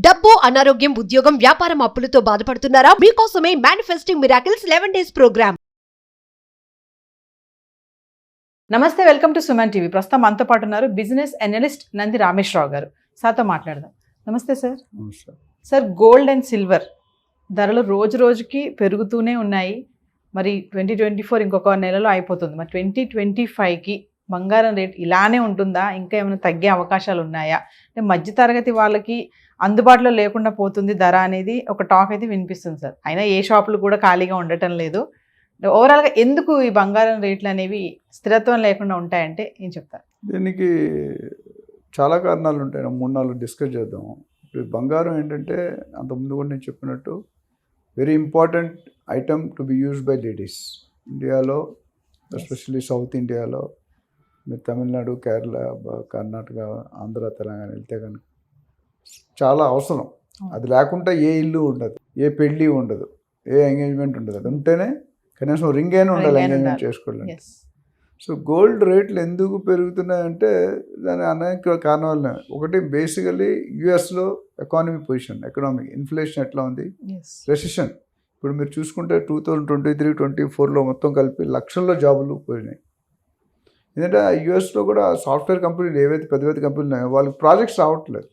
డబ్బు, అనారోగ్యం, ఉద్యోగం, వ్యాపారం అప్పులతో బాధపడుతున్నారా? మీకోసమే మేనిఫెస్టింగ్ మిరాకిల్స్ 11 days ప్రోగ్రామ్. నమస్తే, వెల్కమ్ టు సుమన్ టీవీ. ప్రస్తుతం మనతో పాటు ఉన్నారు బిజినెస్ అనలిస్ట్ నంది రామేశ్వరరావు గారు. సార్తో మాట్లాడదాం. నమస్తే sir. Sir, gold and silver ధరలు రోజు రోజుకి పెరుగుతూనే ఉన్నాయి. మరి 2024 ఇంకొక నెలలో అయిపోతుంది. మరి 2025కి బంగారం రేట్ ఇలానే ఉంటుందా? ఇంకా ఏమైనా తగ్గే అవకాశాలు ఉన్నాయా? అంటే మధ్యతరగతి వాళ్ళకి అందుబాటులో లేకుండా పోతుంది ధర అనేది ఒక టాక్ అయితే వినిపిస్తుంది సార్. అయినా ఏ షాపులు కూడా ఖాళీగా ఉండటం లేదు. ఓవరాల్గా ఎందుకు ఈ బంగారం రేట్లు అనేవి స్థిరత్వం లేకుండా ఉంటాయంటే ఏం చెప్తారు? దీనికి చాలా కారణాలు ఉంటాయి. 3-4 డిస్కస్ చేద్దాం. ఇప్పుడు బంగారం ఏంటంటే అంతకుముందు కూడా నేను చెప్పినట్టు very important item to be used by ladies ఇండియాలో, ఎస్పెషల్లీ సౌత్ ఇండియాలో. మీరు తమిళనాడు, కేరళ, కర్ణాటక, ఆంధ్ర, తెలంగాణ వెళ్తే కనుక చాలా అవసరం. అది లేకుండా ఏ ఇల్లు ఉండదు, ఏ పెళ్ళి ఉండదు, ఏ ఎంగేజ్మెంట్ ఉండదు. అది ఉంటేనే కనీసం రింగ్ అయినా ఉండాలి ఎంగేజ్మెంట్ చేసుకోవడానికి. సో గోల్డ్ రేట్లు ఎందుకు పెరుగుతున్నాయంటే దాని అనేక కారణాలు ఉన్నాయి. ఒకటి బేసికలీ యుఎస్లో ఎకానమీ పొజిషన్, ఎకనామిక్ ఇన్ఫ్లేషన్ ఎట్లా ఉంది, రెసిషన్. ఇప్పుడు మీరు చూసుకుంటే 2023-24లో మొత్తం కలిపి లక్షల్లో జాబులు పోయినాయి. ఎందుకంటే యుఎస్లో కూడా సాఫ్ట్వేర్ కంపెనీలు ఏవైతే పెద్ద పెద్ద కంపెనీలు ఉన్నాయో వాళ్ళకి ప్రాజెక్ట్స్ రావట్లేదు,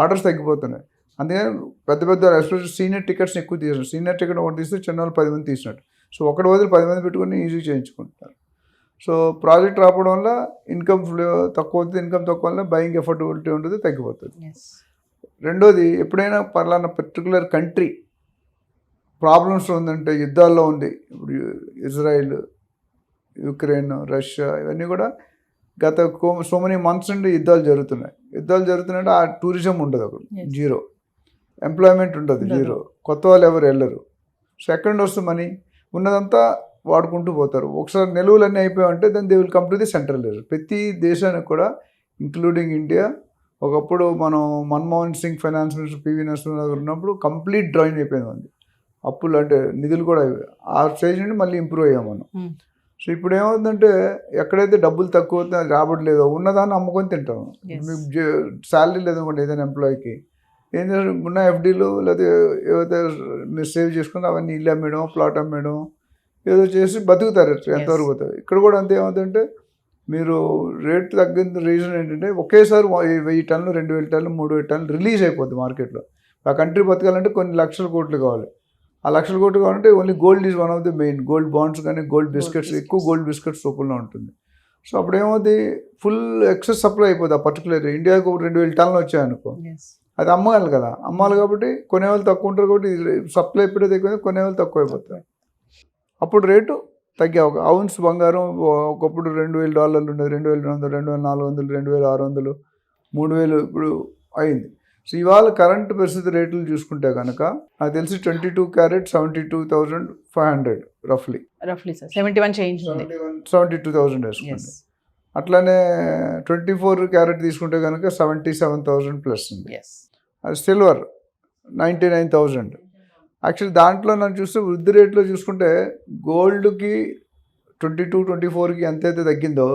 ఆర్డర్స్ తగ్గిపోతున్నాయి. అందుకని పెద్ద పెద్ద ఎస్పెషల్ సీనియర్ టికెట్స్ని ఎక్కువ తీసినారు. సీనియర్ టికెట్ ఒకటి తీస్తే చిన్న వాళ్ళు 10 మంది తీసినట్టు. సో ఒకటి వదిలి 10 మంది పెట్టుకుని ఈజీ చేయించుకుంటున్నారు. సో ప్రాజెక్ట్ రావడం వల్ల ఇన్కమ్ తక్కువ అవుతుంది. ఇన్కమ్ తక్కువ వల్ల బయింగ్ ఎఫర్టబిలిటీ ఉంటుంది, తగ్గిపోతుంది. రెండోది, ఎప్పుడైనా పలానా పర్టికులర్ కంట్రీ ప్రాబ్లమ్స్ ఉందంటే, యుద్ధాల్లో ఉంది, ఇప్పుడు ఇజ్రాయిల్, యుక్రెయిన్, రష్యా, ఇవన్నీ కూడా గత సో మెనీ మంత్స్ నుండి యుద్ధాలు జరుగుతున్నాయంటే ఆ టూరిజం ఉండదు, అక్కడ జీరో. ఎంప్లాయ్మెంట్ ఉండదు, జీరో. కొత్త వాళ్ళు ఎవరు వెళ్ళరు. సో ఎక్కడి నుండి వస్తుంది మనీ? ఉన్నదంతా వాడుకుంటూ పోతారు. ఒకసారి నిలువలన్నీ అయిపోయాయంటే then they will come to the central level. ప్రతి దేశానికి కూడా ఇంక్లూడింగ్ ఇండియా. ఒకప్పుడు మనం Manmohan Singh finance minister P V Narasimhan garu ఉన్నప్పుడు కంప్లీట్ డ్రాయిన్ అయిపోయింది మంది. అప్పులు అంటే నిధులు కూడా ఆ స్టేజ్ నుండి మళ్ళీ ఇంప్రూవ్ అయ్యాం మనం. సో ఇప్పుడు ఏమవుతుందంటే ఎక్కడైతే డబ్బులు తక్కువ అవుతుందో, రాబట్టలేదో, ఉన్నదాన్ని అమ్ముకొని తింటాం. మీకు శాలరీ లేదనుకోండి ఏదైనా ఎంప్లాయీకి, ఏం చేస్తారు, ఉన్న ఎఫ్డీలు లేదా ఏవైతే మీరు సేవ్ చేసుకుంటే అవన్నీ ఇల్లు అమ్మేయడం, ప్లాట్ అమ్మేయడం, ఏదో చేసి బతుకుతారు. ఎంతవరకు పోతారు. ఇక్కడ కూడా అంతే. ఏమవుతుందంటే మీరు రేట్ తగ్గిన రీజన్ ఏంటంటే ఒకేసారి 1000 టన్నులు, 2000 టన్నులు, 3000 టన్నులు రిలీజ్ అయిపోద్ది మార్కెట్లో. ఆ కంట్రీ బతకాలంటే కొన్ని లక్షల కోట్లు కావాలి. ఆ లక్షల కోట్లు కావాలంటే only gold is one of the main. Gold bonds కానీ గోల్డ్ బిస్కెట్స్, ఎక్కువ గోల్డ్ బిస్కెట్స్ రూపంలో ఉంటుంది. సో అప్పుడు ఏమవుతుంది, ఫుల్ ఎక్సెస్ సప్లై అయిపోతుంది. ఆ పర్టికులర్ ఇండియాకు 2000 టన్నులు వచ్చాయనుకో, అది అమ్మాలి కదా. అమ్మాలి కాబట్టి కొనేవాళ్ళు తక్కువ ఉంటారు. కాబట్టి సప్లై ఎప్పుడైతే ఎక్కువ కొనేవాళ్ళు తక్కువ అయిపోతాయి. అప్పుడు రేటు తగ్గే ఒక ఔన్స్ బంగారం ఒకప్పుడు $2000 ఉండేది, 2200, 2400, 2600, 3000 ఇప్పుడు అయింది. సో ఇవాళ కరెంట్ పరిస్థితి రేట్లు చూసుకుంటే కనుక నాకు తెలిసి 22 క్యారెట్ 72,500 రఫ్లీ సార్. 72,000 వేసుకోండి. అట్లానే 24 క్యారెట్ తీసుకుంటే కనుక 77,000 ప్లస్ ఉంది. అది సిల్వర్ 99,000. యాక్చువల్లీ దాంట్లో నన్ను చూస్తే వృద్ధి రేట్లో చూసుకుంటే గోల్డ్కి 22-24కి ఎంతైతే తగ్గిందో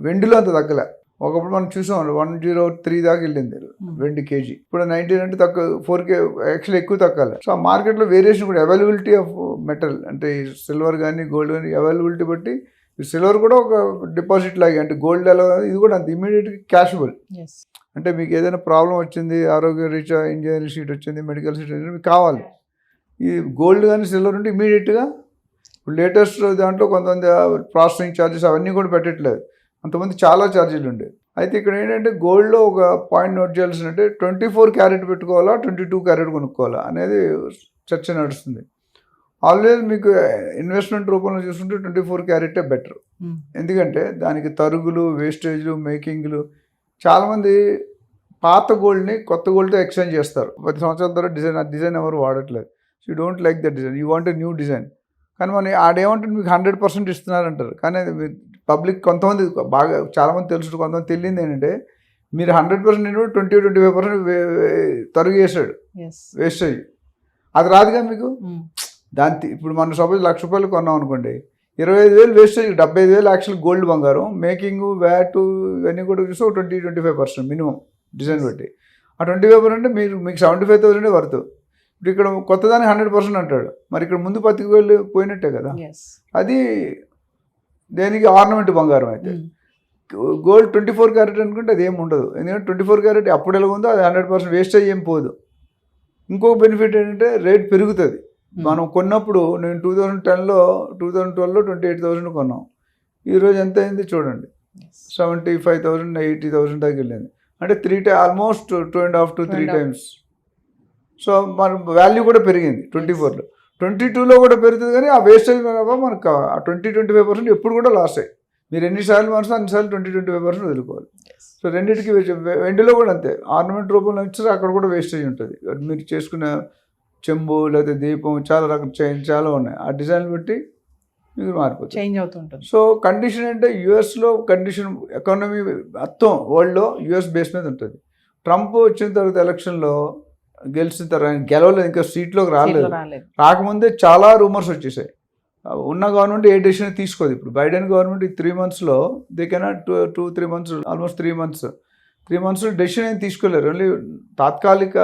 వెండిలో అంత తగ్గలే. ఒకప్పుడు మనం చూసాం 103 దాకా వెళ్ళింది వెండి కేజీ. ఇప్పుడు 19 అంటే తక్కువ, 4K యాక్చువల్లీ ఎక్కువ తగ్గాలి. సో ఆ మార్కెట్లో వేరియేషన్ కూడా, అవైలబిలిటీ ఆఫ్ మెటల్ అంటే సిల్వర్ కానీ గోల్డ్ కానీ అవైలబిలిటీ బట్టి, సిల్వర్ కూడా ఒక డిపాజిట్ లాగే. అంటే గోల్డ్ ఎలా, ఇది కూడా అంత ఇమీడియట్గా క్యాషబుల్. అంటే మీకు ఏదైనా ప్రాబ్లం వచ్చింది, ఆరోగ్య రీత్యా ఇంజనీరింగ్ సీట్ వచ్చింది, మెడికల్ సీట్ వచ్చింది, మీకు కావాలి. ఈ గోల్డ్ కానీ సిల్వర్ ఉంటే ఇమీడియట్గా. ఇప్పుడు లేటెస్ట్ దాంట్లో కొంతమంది ప్రాసెసింగ్ ఛార్జెస్ అవన్నీ కూడా పెట్టట్లేదు. అంతమంది చాలా ఛార్జీలు ఉండేవి. అయితే ఇక్కడ ఏంటంటే గోల్డ్లో ఒక పాయింట్ నోట్ చేయాల్సిందంటే 24 క్యారెట్ పెట్టుకోవాలా, 22 క్యారెట్ కొనుక్కోవాలా అనేది చర్చ నడుస్తుంది. ఆల్వేస్ మీకు ఇన్వెస్ట్మెంట్ రూపంలో చూసుకుంటే 24 క్యారెటే బెటర్. ఎందుకంటే దానికి తరుగులు, వేస్టేజ్లు, మేకింగ్లు. చాలామంది పాత గోల్డ్ని కొత్త గోల్డ్తో ఎక్స్చేంజ్ చేస్తారు. 10 సంవత్సరాల తర్వాత ఆ డిజైన్ ఎవరు వాడట్లేదు. So you don't like that design, you want a new design. కానీ మన ఆడేమంటే మీకు 100% ఇస్తున్నారంటారు. కానీ అది పబ్లిక్ కొంతమంది బాగా చాలామంది తెలుసు, కొంతమంది తెలియదు ఏంటంటే మీరు 100% 20-25% తరుగు వేసాడు వేస్టేజ్. అది రాదుగా మీకు. దాని ఇప్పుడు మన సపోజ్ ₹1,00,000 కొన్నాం అనుకోండి, 25,000 వేస్టేజ్, 75,000 యాక్చువల్ గోల్డ్ బంగారం, మేకింగ్, వ్యాట్ ఇవన్నీ కూడా చూస్తే 20-25% మినిమం డిజైన్ బట్టి. ఆ ఆ 25% మీకు 75,000 వర్త్. ఇప్పుడు ఇక్కడ కొత్తదానికి 100% అంటాడు, మరి ఇక్కడ ముందు 10,000 పోయినట్టే కదా. అది దేనికి ఆర్నమెంట్ బంగారం అయితే. గోల్డ్ 24 క్యారెట్ అనుకుంటే అది ఏమి ఉండదు, ఎందుకంటే 24 క్యారెట్ అప్పుడు ఎలా ఉందో అది 100% వేస్టేజ్ ఏం పోదు. ఇంకొక బెనిఫిట్ ఏంటంటే రేట్ పెరుగుతుంది. మనం కొన్నప్పుడు నేను 2012లో 28,000 కొన్నాం, ఈరోజు ఎంత అయింది చూడండి, 75,000 80,000 దాకా వెళ్ళింది. అంటే ఆల్మోస్ట్ 2.5 to 3 times. సో మన వాల్యూ కూడా పెరిగింది 24లో. 22లో కూడా పెరుగుతుంది, కానీ ఆ వేస్టేజ్ మనకు ఆ 20-25% ఎప్పుడు కూడా లాస్ అయ్యి. మీరు ఎన్నిసార్లు మనసు అన్నిసార్లు 20-25% వదులుకోవాలి. సో రెండింటికి వెండిలో కూడా అంతే, ఆర్నమెంట్ రూపంలో ఇచ్చారు, అక్కడ కూడా వేస్టేజ్ ఉంటుంది. మీరు చేసుకున్న చెంబు లేకపోతే దీపం చాలా రకాల చైన్ చాలా ఉన్నాయి, ఆ డిజైన్ బట్టి మీకు మారిపోతుంది, చేంజ్ అవుతుంటుంది. సో కండిషన్ అంటే యుఎస్లో కండిషన్ ఎకానమీ మొత్తం వరల్డ్లో యుఎస్ బేస్ మీద ఉంటుంది. ట్రంప్ వచ్చిన తర్వాత ఎలక్షన్లో గెలిచిన తర్వాత గెలవలేదు, ఇంకా సీట్లోకి రాలేదు. రాకముందే చాలా రూమర్స్ వచ్చేసాయి. ఉన్న గవర్నమెంట్ ఏ డెసిషన్ తీసుకోదు. ఇప్పుడు బైడెన్ గవర్నమెంట్ ఈ 3 monthsలో they cannot 2-3 months almost 3 months decision ఏం తీసుకోలేరు. ఓన్లీ తాత్కాలిక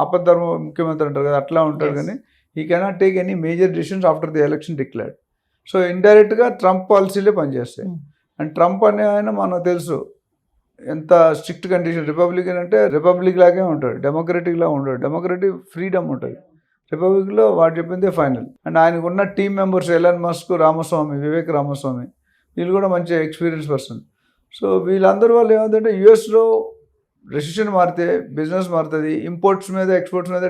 ఆపద్ధర్మ ముఖ్యమంత్రి అంటారు కదా, అట్లా ఉంటారు. కానీ ఈ cannot take any major decisions after the election declared. So ఇండైరెక్ట్గా ట్రంప్ పాలసీలే పనిచేస్తాయి. అండ్ ట్రంప్ అనే ఆయన మనకు తెలుసు ఎంత స్ట్రిక్ట్ కండిషన్. రిపబ్లికన్ అంటే రిపబ్లిక్ లాగే ఉంటాడు, డెమోక్రటిక్ లా ఉండడు. డెమోక్రటిక్ ఫ్రీడమ్ ఉంటుంది, రిపబ్లిక్లో వాడు చెప్పిందే ఫైనల్. అండ్ ఆయనకు ఉన్న team members Elon Musk, Ramaswamy, Vivek Ramaswamy, వీళ్ళు కూడా మంచి ఎక్స్పీరియన్స్ పర్సన్. సో వీళ్ళందరూ వాళ్ళు ఏమంటే యుఎస్లో రెసిషన్ మారితే బిజినెస్ మారుతుంది, ఇంపోర్ట్స్ మీద ఎక్స్పోర్ట్స్ మీద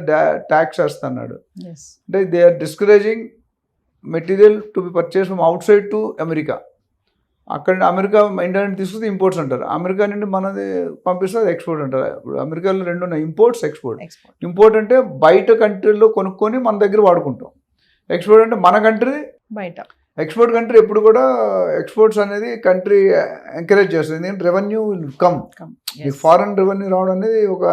ట్యాక్స్ వేస్తున్నాడు. అంటే they are discouraging material to be purchase from outside to America. అక్కడ అమెరికా ఇండియా నుండి తీసుకుంటే ఇంపోర్ట్స్ అంటారు, అమెరికా నుండి మనది పంపిస్తే అది ఎక్స్పోర్ట్ అంటారు. ఇప్పుడు అమెరికాలో 2 ఉన్నాయి, ఇంపోర్ట్స్, ఎక్స్పోర్ట్. ఇంపోర్ట్ అంటే బయట కంట్రీలో కొనుక్కొని మన దగ్గర వాడుకుంటాం. ఎక్స్పోర్ట్ అంటే మన కంట్రీ బయట. ఎక్స్పోర్ట్ కంట్రీ ఎప్పుడు కూడా ఎక్స్పోర్ట్స్ అనేది కంట్రీ ఎంకరేజ్ చేస్తుంది, ఎందుకంటే రెవెన్యూ కమ్. ఈ ఫారెన్ రెవెన్యూ రావడం అనేది ఒక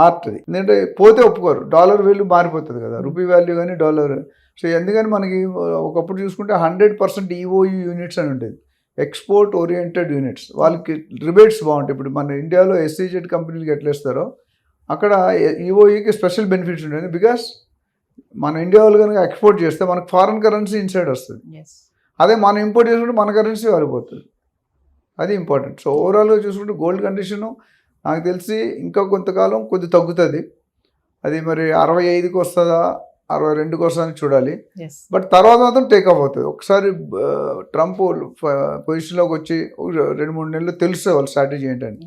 ఆర్ట్. అది ఎందుకంటే పోతే ఒప్పుకోరు, డాలర్ వాల్యూ మారిపోతుంది కదా, రూపీ వాల్యూ కానీ డాలర్. సో ఎందుకని మనకి ఒకప్పుడు చూసుకుంటే 100% ఈఓయూ యూనిట్స్ అని ఉంటుంది, ఎక్స్పోర్ట్ ఓరియంటెడ్ యూనిట్స్. వాళ్ళకి రిబేట్స్ బాగుంటాయి. ఇప్పుడు మన ఇండియాలో ఎస్సీజెడ్ కంపెనీలకి ఎట్లా ఇస్తారో అక్కడ ఈఓఈకి స్పెషల్ బెనిఫిట్స్ ఉంటుంది. బికాస్ మన ఇండియా వాళ్ళు కనుక ఎక్స్పోర్ట్ చేస్తే మనకు ఫారెన్ కరెన్సీ ఇన్సైడ్ వస్తుంది, అదే మనం ఇంపోర్ట్ చేసుకుంటే మన కరెన్సీ వారిపోతుంది. అది ఇంపార్టెంట్. సో ఓవరాల్గా చూసుకుంటే గోల్డ్ కండిషను నాకు తెలిసి ఇంకా కొంతకాలం కొద్ది తగ్గుతుంది. అది మరి 65కి వస్తుందా 62కి వస్తుందని చూడాలి. బట్ తర్వాత మాత్రం టేకప్ అవుతుంది. ఒకసారి ట్రంప్ పొజిషన్లోకి వచ్చి 2-3 నెలలు తెలుస్తుంది వాళ్ళ స్ట్రాటజీ ఏంటని.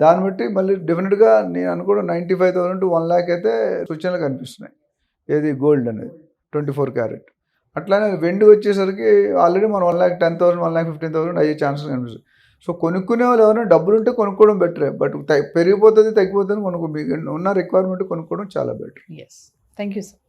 దాన్ని బట్టి మళ్ళీ డెఫినెట్గా నేను అనుకోవడం 95,000 to 1 lakh అయితే సూచనలు కనిపిస్తున్నాయి. ఏది గోల్డ్ అనేది 24 క్యారెట్. అట్లానే వెండి వచ్చేసరికి ఆల్రెడీ మనం 1,10,000 1,15,000 అయ్యే ఛాన్సెస్ కనిపిస్తుంది. సో కొనుక్కునే వాళ్ళు ఎవరైనా డబ్బులు ఉంటే కొనుక్కోవడం బెటరే. బట్ పెరిగిపోతుంది తగ్గిపోతుంది కొనుక్కో, ఉన్న రిక్వైర్మెంట్ కొనుక్కోవడం చాలా బెటర్. Thank you sir.